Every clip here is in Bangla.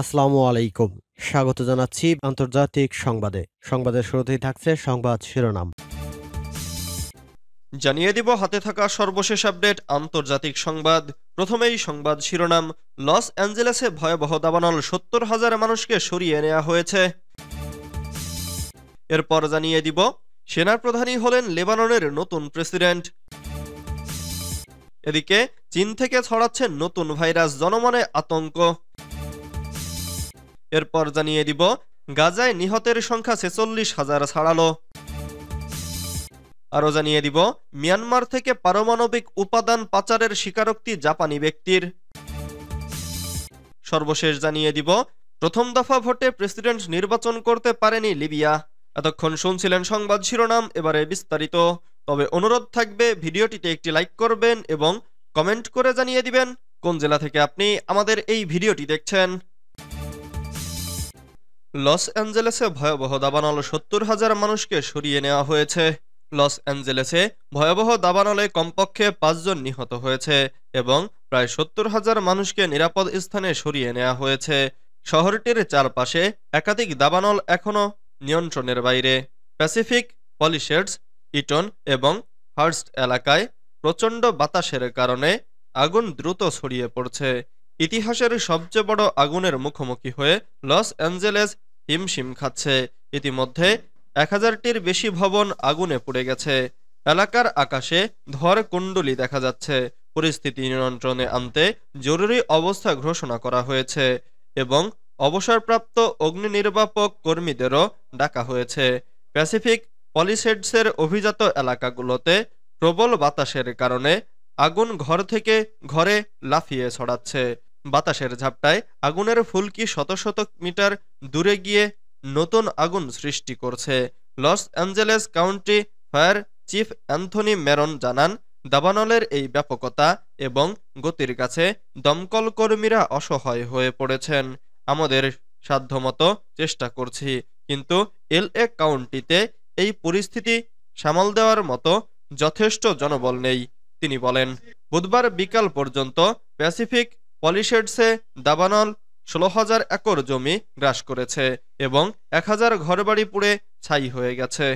আসসালামু আলাইকুম। স্বাগত জানাচ্ছি আন্তর্জাতিক সংবাদে। সংবাদের শুরুতেই থাকছে সংবাদ শিরোনাম। জানিয়ে দিব হাতে থাকা সর্বশেষ আপডেট আন্তর্জাতিক সংবাদ। প্রথমেই সংবাদ শিরোনাম। লস অ্যাঞ্জেলেসে ভয়াবহ দাবানল, ৭০,০০০ মানুষকে সরিয়ে নেওয়া হয়েছে। এরপর জানিয়ে দিব সেনাপ্রধানই হলেন লেবাননের নতুন প্রেসিডেন্ট। এদিকে চীন থেকে ছড়াচ্ছে নতুন ভাইরাস, জনমনে আতঙ্ক। এরপর জানিয়ে দিব গাজায় নিহতের সংখ্যা ৪৬,০০০ ছাড়ালো। আরও জানিয়ে দিব মিয়ানমার থেকে পারমাণবিক উপাদান পাচারের স্বীকারোক্তি জাপানি ব্যক্তির। সর্বশেষ জানিয়ে দিব প্রথম দফা ভোটে প্রেসিডেন্ট নির্বাচন করতে পারেনি লিবিয়া। এতক্ষণ শুনছিলেন সংবাদ শিরোনাম, এবারে বিস্তারিত। তবে অনুরোধ থাকবে ভিডিওটিতে একটি লাইক করবেন এবং কমেন্ট করে জানিয়ে দিবেন কোন জেলা থেকে আপনি আমাদের এই ভিডিওটি দেখছেন। লস অ্যাঞ্জেলেসে ভয়াবহ দাবানল, ৭০,০০০ মানুষকে সরিয়ে নেওয়া হয়েছে। লস অ্যাঞ্জেলেসে ভয়াবহ দাবানলে কমপক্ষে ৫ জন নিহত হয়েছে এবং প্রায় ৭০,০০০ মানুষকে নিরাপদ স্থানে সরিয়ে নেওয়া হয়েছে। শহরটির চারপাশে একাধিক দাবানল এখনও নিয়ন্ত্রণের বাইরে। প্যাসিফিক পলিশেডস, ইটন এবং হার্স্ট এলাকায় প্রচণ্ড বাতাসের কারণে আগুন দ্রুত ছড়িয়ে পড়ছে। ইতিহাসের সবচেয়ে বড় আগুনের মুখোমুখি হয়ে লস অ্যাঞ্জেলেস হিমশিম খাচ্ছে। ইতিমধ্যে ১,০০০টির বেশি ভবন আগুনে পুড়ে গেছে। এলাকার আকাশে ধোঁয়ার কুণ্ডলী দেখা যাচ্ছে। পরিস্থিতি নিয়ন্ত্রণে আনতে জরুরি অবস্থা ঘোষণা করা হয়েছে এবং অবসরপ্রাপ্ত অগ্নি নির্বাপক কর্মীদেরও ডাকা হয়েছে। প্যাসিফিক পলিসেডসের অভিজাত এলাকাগুলোতে প্রবল বাতাসের কারণে আগুন ঘর থেকে ঘরে লাফিয়ে ছড়াচ্ছে। বাতাসের ঝাপটায় আগুনের ফুলকি শত শত মিটার দূরে গিয়ে নতুন আগুন সৃষ্টি করছে। Los Angeles county fire chief Anthony maroon জানান, দাবানলের এই ব্যাপকতা এবং গতির কাছে দমকল কর্মীরা অসহায় হয়ে পড়েছেন। আমাদের সাধ্যমতো চেষ্টা করছি, কিন্তু এলএ কাউন্টিতে এই পরিস্থিতি সামাল দেওয়ার মতো যথেষ্ট জনবল নেই, তিনি বলেন। বুধবার বিকাল পর্যন্ত প্যাসিফিক পলিশেডসে দাবানল ১৬,০০০ একর জমি গ্রাস করেছে এবং ১,০০০ ঘরবাড়ি পুড়ে ছাই হয়ে গেছে।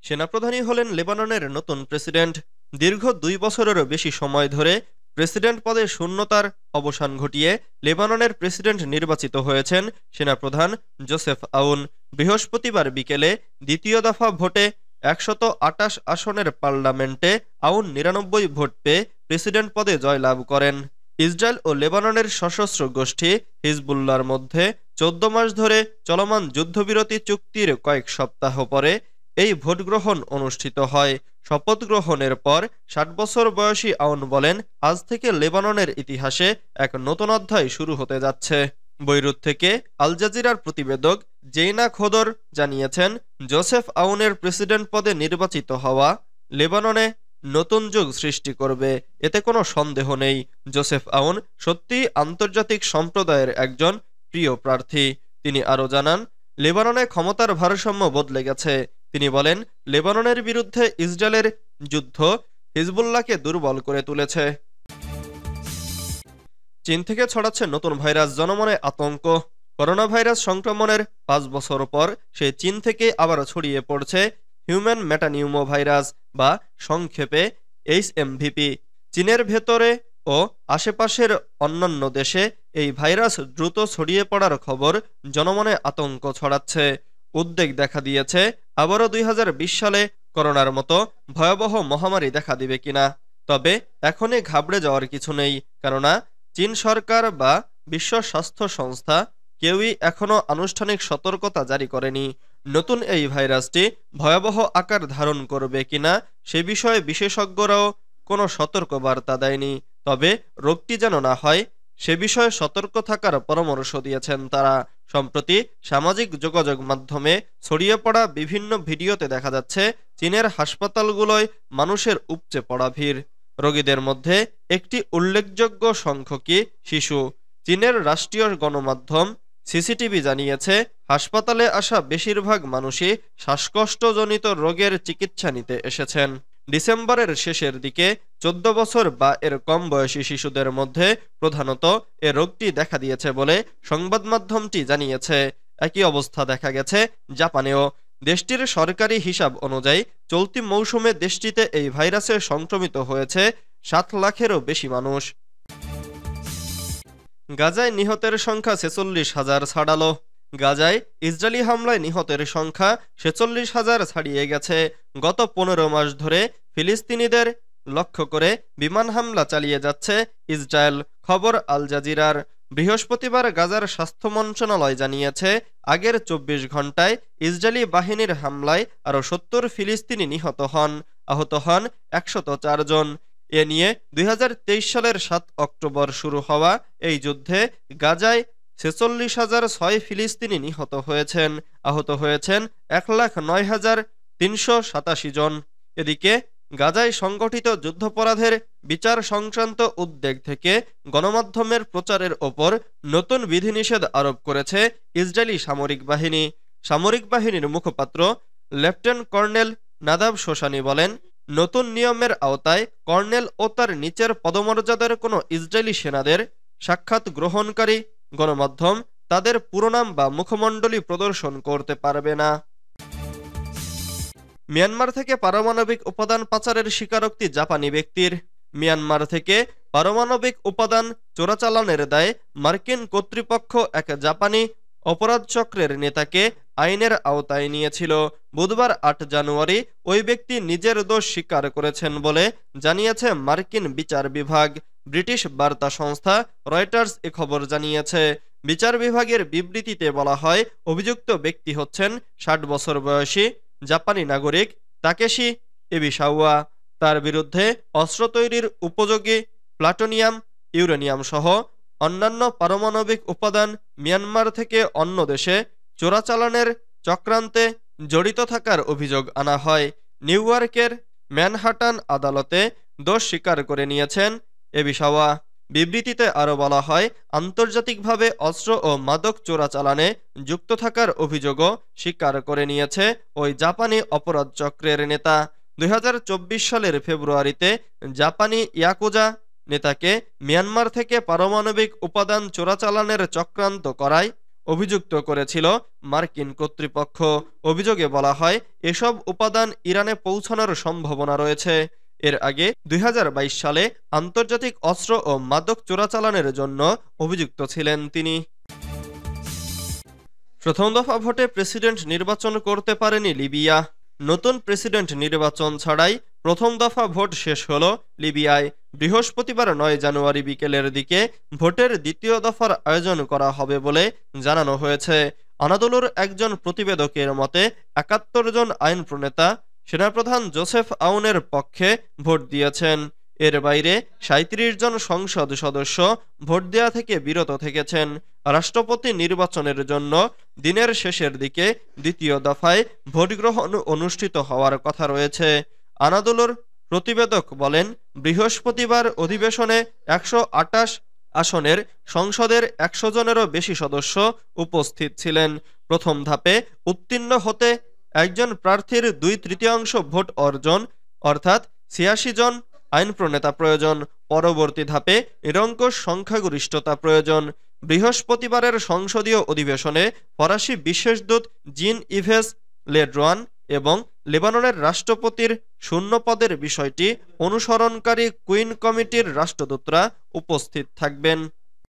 সেনাপ্রধানই হলেন লেবাননের নতুন প্রেসিডেন্ট। দীর্ঘ ২ বছরেরও বেশি সময় ধরে প্রেসিডেন্ট পদে শূন্যতার অবসান ঘটিয়ে লেবাননের প্রেসিডেন্ট নির্বাচিত হয়েছেন সেনাপ্রধান জোসেফ আউন। বৃহস্পতিবার বিকেলে দ্বিতীয় দফা ভোটে ১২৮ আসনের পার্লামেন্টে আউন ৯৯ ভোট পেয়ে প্রেসিডেন্ট পদে জয়লাভ করেন। ইসরায়েল ও লেবাননের সশস্ত্র গোষ্ঠী হিজবুল্লাহর মধ্যে ১৪ মাস ধরে চলমান যুদ্ধবিরতি চুক্তির কয়েক সপ্তাহ পরে এই ভোটগ্রহণ অনুষ্ঠিত হয়। শপথ গ্রহণের পর ৬০ বছর বয়সী আউন বলেন, আজ থেকে লেবাননের ইতিহাসে এক নতুন অধ্যায় শুরু হতে যাচ্ছে। বৈরুত থেকে আল জাজিরার প্রতিবেদক জেইনা খোদর জানিয়েছেন, জোসেফ আউনের প্রেসিডেন্ট পদে নির্বাচিত হওয়া লেবাননে নতুন যুগ সৃষ্টি করবে, এতে কোনো সন্দেহ নেই। জোসেফ আউন সত্যিই আন্তর্জাতিক সম্প্রদায়ের একজন প্রিয় প্রার্থী। তিনি আরও জানান, লেবাননে ক্ষমতার ভারসাম্য বদলে গেছে। তিনি বলেন, লেবাননের বিরুদ্ধে ইসরায়েলের যুদ্ধ হিজবুল্লাহকে দুর্বল করে তুলেছে। চীন থেকে ছড়াচ্ছে নতুন ভাইরাস, জনমনে আতঙ্ক। করোনা ভাইরাস সংক্রমণের ৫ বছর পর সে চীন থেকে আবার ছড়িয়ে পড়ছে হিউম্যান মেটানিউমো ভাইরাস বা সংক্ষেপে HMVP। চীনের ভেতরে ও আশেপাশের অন্যান্য দেশে এই ভাইরাস দ্রুত ছড়িয়ে পড়ার খবর জনমনে আতঙ্ক ছড়াচ্ছে। উদ্বেগ দেখা দিয়েছে আবারও ২০২০ সালে করোনার মতো ভয়াবহ মহামারী দেখা দিবে কিনা। তবে এখনই ঘাবড়ে যাওয়ার কিছু নেই, কেননা চীন সরকার বা বিশ্ব স্বাস্থ্য সংস্থা কেউই এখনও আনুষ্ঠানিক সতর্কতা জারি করেনি। নতুন এই ভাইরাসটি ভয়াবহ আকার ধারণ করবে কিনা সে বিষয়ে বিশেষজ্ঞরাও কোনো সতর্কবার্তা দেয়নি। তবে রোগটি যেন না হয় সে বিষয়ে সতর্ক থাকার পরামর্শ দিয়েছেন তারা। সম্প্রতি সামাজিক যোগাযোগ মাধ্যমে ছড়িয়ে পড়া বিভিন্ন ভিডিওতে দেখা যাচ্ছে চীনের হাসপাতালগুলোয় মানুষের উপচে পড়া ভিড়। রোগীদের মধ্যে একটি উল্লেখযোগ্য সংখ্যকই শিশু। চীনের রাষ্ট্রীয় গণমাধ্যম সিসিটিভি জানিয়েছে, হাসপাতালে আসা বেশিরভাগ মানুষই শ্বাসকষ্টজনিত রোগের চিকিৎসা নিতে এসেছেন। ডিসেম্বরের শেষের দিকে 14 বছর বা এর কম বয়সী শিশুদের মধ্যে প্রধানত এ রোগটি দেখা দিয়েছে বলে সংবাদ মাধ্যমটি জানিয়েছে। একই অবস্থা দেখা গেছে জাপানেও। দেশটির সরকারি হিসাব অনুযায়ী চলতি মৌসুমে দেশটিতে এই ভাইরাসে সংক্রমিত হয়েছে 7 লাখেরও বেশি মানুষ। গাজায় নিহতের সংখ্যা 46,000 ছাড়ালো। গাজায় ইসরায়েলি হামলায় নিহতের সংখ্যা 46,000 ছাড়িয়ে গেছে। গত 15 মাস ধরে ফিলিস্তিনিদের লক্ষ্য করে বিমান হামলা চালিয়ে যাচ্ছে ইসরায়েল। খবর আল জাজিরার। বৃহস্পতিবার গাজার স্বাস্থ্য মন্ত্রণালয় জানিয়েছে, আগের 24 ঘন্টায় ইসরায়েলি বাহিনীর হামলায় আরও 70 ফিলিস্তিনি নিহত হন। আহত হন 104 জন। এ নিয়ে 2023 সালের 7 অক্টোবর শুরু হওয়া এই যুদ্ধে গাজায় 46,006 ফিলিস্তিনি নিহত হয়েছেন। আহত হয়েছেন 1,09,387 জন। এদিকে গাজায় সংগঠিত যুদ্ধাপরাধের বিচার সংক্রান্ত উদ্বেগ থেকে গণমাধ্যমের প্রচারের ওপর নতুন বিধিনিষেধ আরোপ করেছে ইসরায়েলি সামরিক বাহিনী। সামরিক বাহিনীর মুখপাত্র লেফটেন্যান্ট কর্নেল নাদাব শোশানি বলেন, নতুন নিয়মের আওতায় কর্নেল ও তার নিচের পদমর্যাদার কোনো ইসরায়েলি সেনাদের সাক্ষাৎ গ্রহণকারী গণমাধ্যম তাদের পুরোনাম বা মুখমণ্ডলী প্রদর্শন করতে পারবে না। মিয়ানমার থেকে পারমাণবিক উপাদান পাচারের স্বীকারোক্তি জাপানি ব্যক্তির। মিয়ানমার থেকে পারমাণবিক উপাদান চোরাচালানের দায়ে মার্কিন কর্তৃপক্ষ এক জাপানি অপরাধ চক্রের নেতাকে আইনের আওতায় নিয়েছিল। বুধবার 8 জানুয়ারি ওই ব্যক্তি নিজের দোষ স্বীকার করেছেন বলে জানিয়েছে মার্কিন বিচার বিভাগ। ব্রিটিশ বার্তা সংস্থা রয়টার্স এ খবর জানিয়েছে। বিচার বিভাগের বিবৃতিতে বলা হয়, অভিযুক্ত ব্যক্তি হচ্ছেন 60 বছর বয়সী জাপানি নাগরিক তাকেশি এবিসাওয়া। তার বিরুদ্ধে অস্ত্র তৈরির উপযোগী প্লাটোনিয়াম, ইউরেনিয়াম সহ অন্যান্য পারমাণবিক উপাদান মিয়ানমার থেকে অন্য দেশে চোরাচালানের চক্রান্তে জড়িত থাকার অভিযোগ আনা হয়। নিউ ইয়র্কের ম্যানহাটান আদালতে দোষ স্বীকার করে নিয়েছেন এবিসাওয়া। বিবৃতিতে আরও বলা হয়, আন্তর্জাতিকভাবে অস্ত্র ও মাদক চোরাচালানে যুক্ত থাকার অভিযোগও স্বীকার করে নিয়েছে ওই জাপানি অপরাধ চক্রের নেতা। 2024 সালের ফেব্রুয়ারিতে জাপানি ইয়াকুজা নেতাকে মিয়ানমার থেকে পারমাণবিক উপাদান চোরাচালানের চক্রান্ত করায় অভিযুক্ত করেছিল মার্কিন কর্তৃপক্ষ। অভিযোগে বলা হয়, এসব উপাদান ইরানে পৌঁছানোর সম্ভাবনা রয়েছে। এর আগে 2022 সালে আন্তর্জাতিক অস্ত্র ও মাদক চোরাচালানের জন্য অভিযুক্ত ছিলেন তিনি। প্রথম দফা ভোটে প্রেসিডেন্ট নির্বাচন করতে পারেনি লিবিয়া। নতুন প্রেসিডেন্ট নির্বাচন ছাড়াই প্রথম দফা ভোট শেষ হল লিবিয়ায়। বৃহস্পতিবার 9 জানুয়ারি বিকেলের দিকে ভোটের দ্বিতীয় দফার আয়োজন করা হবে বলে জানানো হয়েছে। আনাদোলুর একজন প্রতিবেদকের মতে 71 জন আইন প্রণেতা সেনাপ্রধান জোসেফ আউনের পক্ষে ভোট দিয়েছেন। এর বাইরে 37 জন সংসদ সদস্য ভোট দেয়া থেকে বিরত থেকেছেন। রাষ্ট্রপতি নির্বাচনের জন্য দিনের শেষের দিকে দ্বিতীয় দফায় ভোটগ্রহণ অনুষ্ঠিত হওয়ার কথা রয়েছে। আনাদোলুর প্রতিবেদক বলেন, বৃহস্পতিবার অধিবেশনে 128 আসনের সংসদের 100 জনেরও বেশি সদস্য উপস্থিত ছিলেন। প্রথম ধাপে উত্তীর্ণ হতে একজন প্রার্থীর 2/3 ভোট অর্জন অর্থাৎ 86 জন আইন প্রণেতা প্রয়োজন। পরবর্তী ধাপে নিরঙ্কুশ সংখ্যাগরিষ্ঠতা প্রয়োজন। বৃহস্পতিবারের সংসদীয় অধিবেশনে ফরাসি বিশেষ দূত জিন ইভেস লেড্রোয়ান এবং লেবাননের রাষ্ট্রপতির শূন্য পদের বিষয়টি অনুসরণকারী কুইন কমিটির রাষ্ট্রদূতরা উপস্থিত থাকবেন।